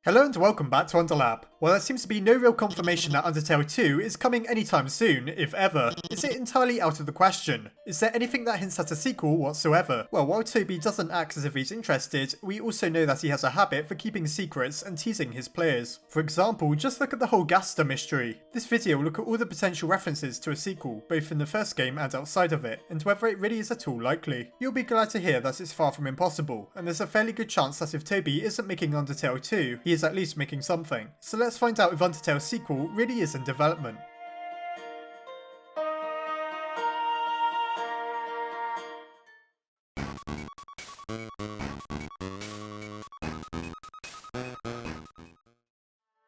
Hello and welcome back to Underlab. While there seems to be no real confirmation that Undertale 2 is coming anytime soon, if ever, is it entirely out of the question? Is there anything that hints at a sequel whatsoever? Well, while Toby doesn't act as if he's interested, we also know that he has a habit for keeping secrets and teasing his players. For example, just look at the whole Gaster mystery. This video will look at all the potential references to a sequel, both in the first game and outside of it, and whether it really is at all likely. You'll be glad to hear that it's far from impossible, and there's a fairly good chance that if Toby isn't making Undertale 2, he is at least making something. So let's find out if Undertale's sequel really is in development.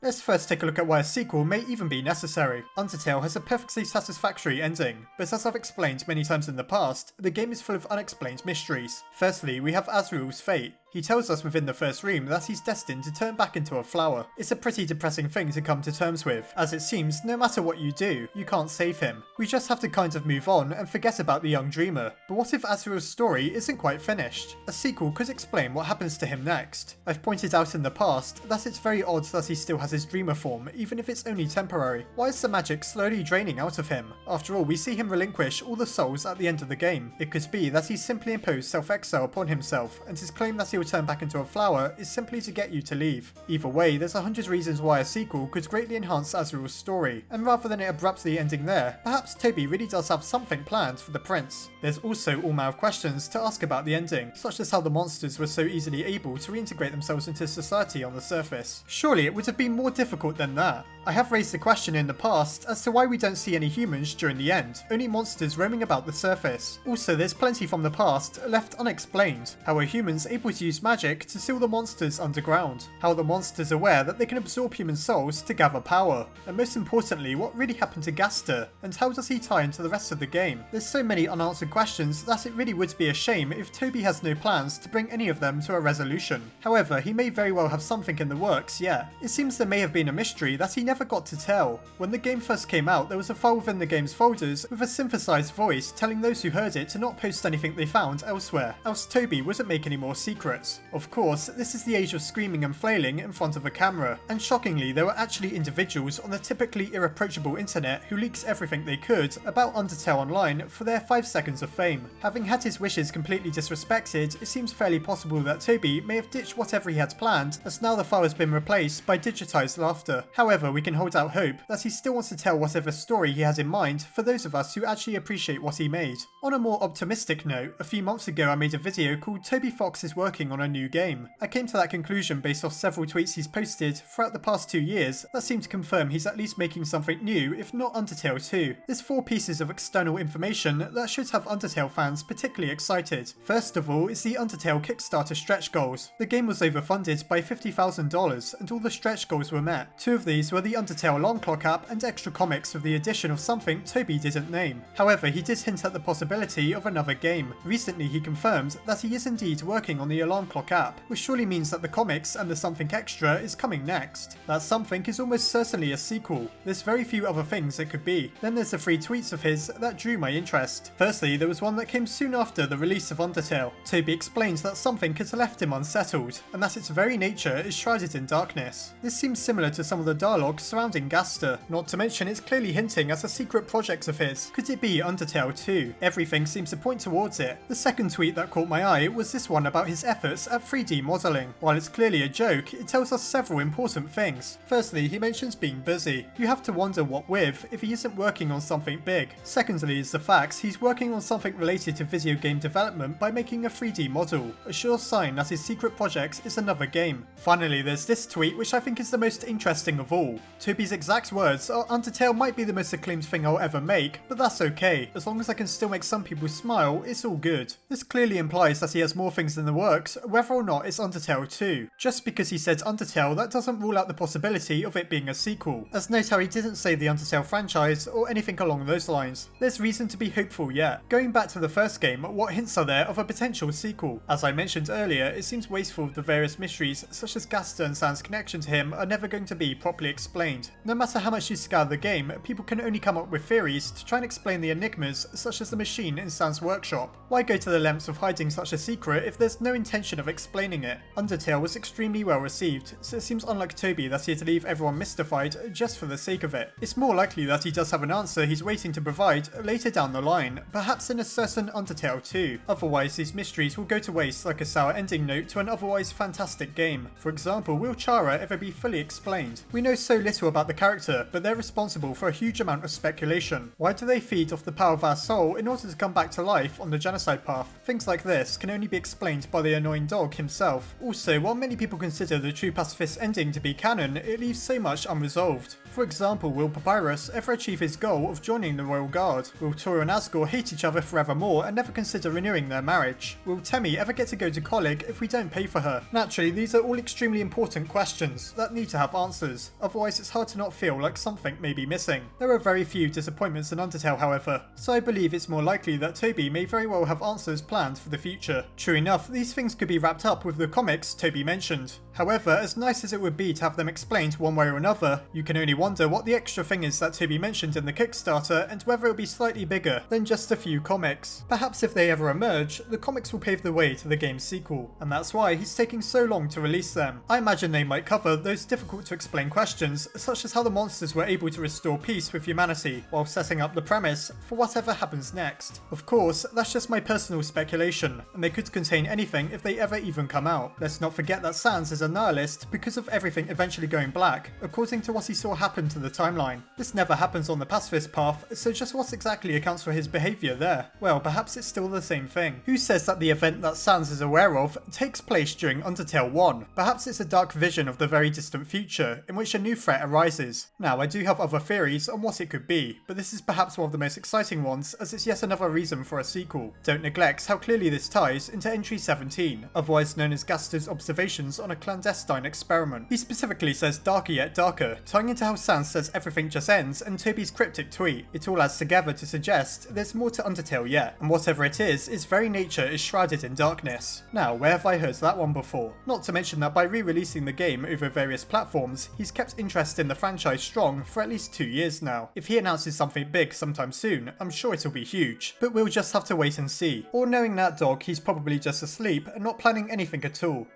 Let's first take a look at why a sequel may even be necessary. Undertale has a perfectly satisfactory ending, but as I've explained many times in the past, the game is full of unexplained mysteries. Firstly, we have Azrael's fate. He tells us within the first room that he's destined to turn back into a flower. It's a pretty depressing thing to come to terms with, as it seems no matter what you do, you can't save him. We just have to kind of move on and forget about the young dreamer. But what if Azrael's story isn't quite finished? A sequel could explain what happens to him next. I've pointed out in the past that it's very odd that he still has his dreamer form, even if it's only temporary. Why is the magic slowly draining out of him? After all, we see him relinquish all the souls at the end of the game. It could be that he's simply imposed self-exile upon himself, and his claim that he will turn back into a flower is simply to get you to leave. Either way, there's 100 reasons why a sequel could greatly enhance Azrael's story, and rather than it abruptly ending there, perhaps Toby really does have something planned for the prince. There's also all manner of questions to ask about the ending, such as how the monsters were so easily able to reintegrate themselves into society on the surface. Surely it would have been more difficult than that. I have raised the question in the past as to why we don't see any humans during the end, only monsters roaming about the surface. Also, there's plenty from the past left unexplained. How are humans able to use magic to seal the monsters underground? How are the monsters aware that they can absorb human souls to gather power? And most importantly, what really happened to Gaster? And how does he tie into the rest of the game? There's so many unanswered questions that it really would be a shame if Toby has no plans to bring any of them to a resolution. However, he may very well have something in the works yet. It seems there may have been a mystery that he never got to tell. When the game first came out, there was a file within the game's folders with a synthesized voice telling those who heard it to not post anything they found elsewhere, else Toby wouldn't make any more secrets. Of course, this is the age of screaming and flailing in front of a camera, and shockingly there were actually individuals on the typically irreproachable internet who leaks everything they could about Undertale Online for their 5 seconds of fame. Having had his wishes completely disrespected, it seems fairly possible that Toby may have ditched whatever he had planned, as now the file has been replaced by digitized laughter. However, we can hold out hope that he still wants to tell whatever story he has in mind for those of us who actually appreciate what he made. On a more optimistic note, a few months ago I made a video called Toby Fox is working on a new game. I came to that conclusion based off several tweets he's posted throughout the past 2 years that seem to confirm he's at least making something new, if not Undertale 2. There's 4 pieces of external information that should have Undertale fans particularly excited. First of all is the Undertale Kickstarter stretch goals. The game was overfunded by $50,000 and all the stretch goals were met. 2 of these were the Undertale Alarm Clock app and extra comics with the addition of something Toby didn't name. However, he did hint at the possibility of another game. Recently he confirmed that he is indeed working on the Alarm Clock app, which surely means that the comics and the something extra is coming next. That something is almost certainly a sequel. There's very few other things it could be. Then there's the 3 tweets of his that drew my interest. Firstly, there was one that came soon after the release of Undertale. Toby explains that something has left him unsettled, and that its very nature is shrouded in darkness. This seems similar to some of the dialogue surrounding Gaster, not to mention it's clearly hinting at a secret project of his. Could it be Undertale 2? Everything seems to point towards it. The second tweet that caught my eye was this one about his efforts at 3D modelling. While it's clearly a joke, it tells us several important things. Firstly, he mentions being busy. You have to wonder what with if he isn't working on something big. Secondly is the fact he's working on something related to video game development by making a 3D model, a sure sign that his secret project is another game. Finally, there's this tweet which I think is the most interesting of all. Toby's exact words are Undertale might be the most acclaimed thing I'll ever make, but that's okay. As long as I can still make some people smile, it's all good. This clearly implies that he has more things in the works, whether or not it's Undertale 2. Just because he said Undertale, that doesn't rule out the possibility of it being a sequel. As note how he didn't say the Undertale franchise or anything along those lines. There's reason to be hopeful yet. Going back to the first game, what hints are there of a potential sequel? As I mentioned earlier, it seems wasteful of the various mysteries such as Gaster and Sans connection to him are never going to be properly explained. No matter how much you scour the game, people can only come up with theories to try and explain the enigmas such as the machine in Sans workshop. Why go to the lengths of hiding such a secret if there's no intention intention of explaining it. Undertale was extremely well received, so it seems unlike Toby that he'd leave everyone mystified just for the sake of it. It's more likely that he does have an answer he's waiting to provide later down the line, perhaps in a certain Undertale 2. Otherwise, these mysteries will go to waste like a sour ending note to an otherwise fantastic game. For example, will Chara ever be fully explained? We know so little about the character, but they're responsible for a huge amount of speculation. Why do they feed off the power of our soul in order to come back to life on the genocide path? Things like this can only be explained by the annoying dog himself. Also, while many people consider the true pacifist ending to be canon, it leaves so much unresolved. For example, will Papyrus ever achieve his goal of joining the Royal Guard? Will Tora and Asgore hate each other forevermore and never consider renewing their marriage? Will Temmie ever get to go to college if we don't pay for her? Naturally, these are all extremely important questions that need to have answers, otherwise it's hard to not feel like something may be missing. There are very few disappointments in Undertale, however, so I believe it's more likely that Toby may very well have answers planned for the future. True enough, these things could be wrapped up with the comics Toby mentioned. However, as nice as it would be to have them explained one way or another, you can only wonder what the extra thing is that Toby mentioned in the Kickstarter and whether it'll be slightly bigger than just a few comics. Perhaps if they ever emerge, the comics will pave the way to the game's sequel, and that's why he's taking so long to release them. I imagine they might cover those difficult to explain questions, such as how the monsters were able to restore peace with humanity, while setting up the premise for whatever happens next. Of course, that's just my personal speculation, and they could contain anything if they ever even come out. Let's not forget that Sans is a nihilist because of everything eventually going black, according to what he saw happen to the timeline. This never happens on the pacifist path, so just what exactly accounts for his behaviour there? Well, perhaps it's still the same thing. Who says that the event that Sans is aware of takes place during Undertale 1? Perhaps it's a dark vision of the very distant future, in which a new threat arises. Now, I do have other theories on what it could be, but this is perhaps one of the most exciting ones, as it's yet another reason for a sequel. Don't neglect how clearly this ties into Entry 17, otherwise known as Gaster's observations on a clandestine experiment. He specifically says darker yet darker, tying into how Sans says everything just ends and Toby's cryptic tweet. It all adds together to suggest there's more to Undertale yet, and whatever it is, its very nature is shrouded in darkness. Now, where have I heard that one before? Not to mention that by re-releasing the game over various platforms, he's kept interest in the franchise strong for at least 2 years now. If he announces something big sometime soon, I'm sure it'll be huge, but we'll just have to wait and see. Or knowing that dog, he's probably just asleep and not planning anything at all.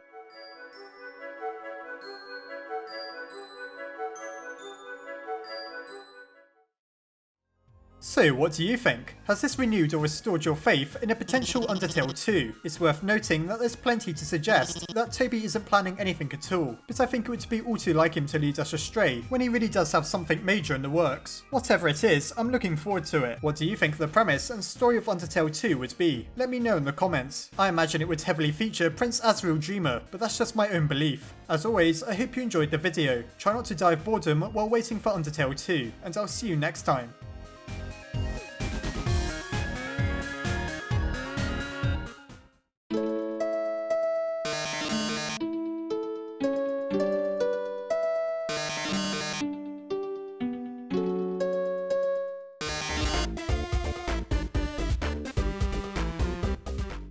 So what do you think? Has this renewed or restored your faith in a potential Undertale 2? It's worth noting that there's plenty to suggest that Toby isn't planning anything at all, but I think it would be all too like him to lead us astray when he really does have something major in the works. Whatever it is, I'm looking forward to it. What do you think the premise and story of Undertale 2 would be? Let me know in the comments. I imagine it would heavily feature Prince Azrael Dreamer, but that's just my own belief. As always, I hope you enjoyed the video. Try not to die of boredom while waiting for Undertale 2, and I'll see you next time.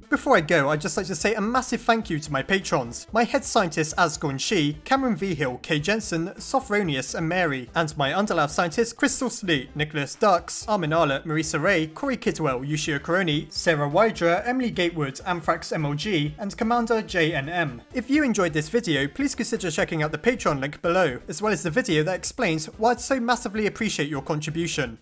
Before I go, I'd just like to say a massive thank you to my patrons, my head scientists Asgore and She, Cameron Vigil, Kay Jensen, Sophronius and Mary, and my Underlab scientists Crystal Sleet, Nicholas Dux, Armin Arlett, Marisa Ray, Corey Kidwell, Yushio Coroni, Sarah Wydra, Emily Gatewood, Anthrax MLG, and Commander JNM. If you enjoyed this video, please consider checking out the Patreon link below, as well as the video that explains why I'd so massively appreciate your contribution.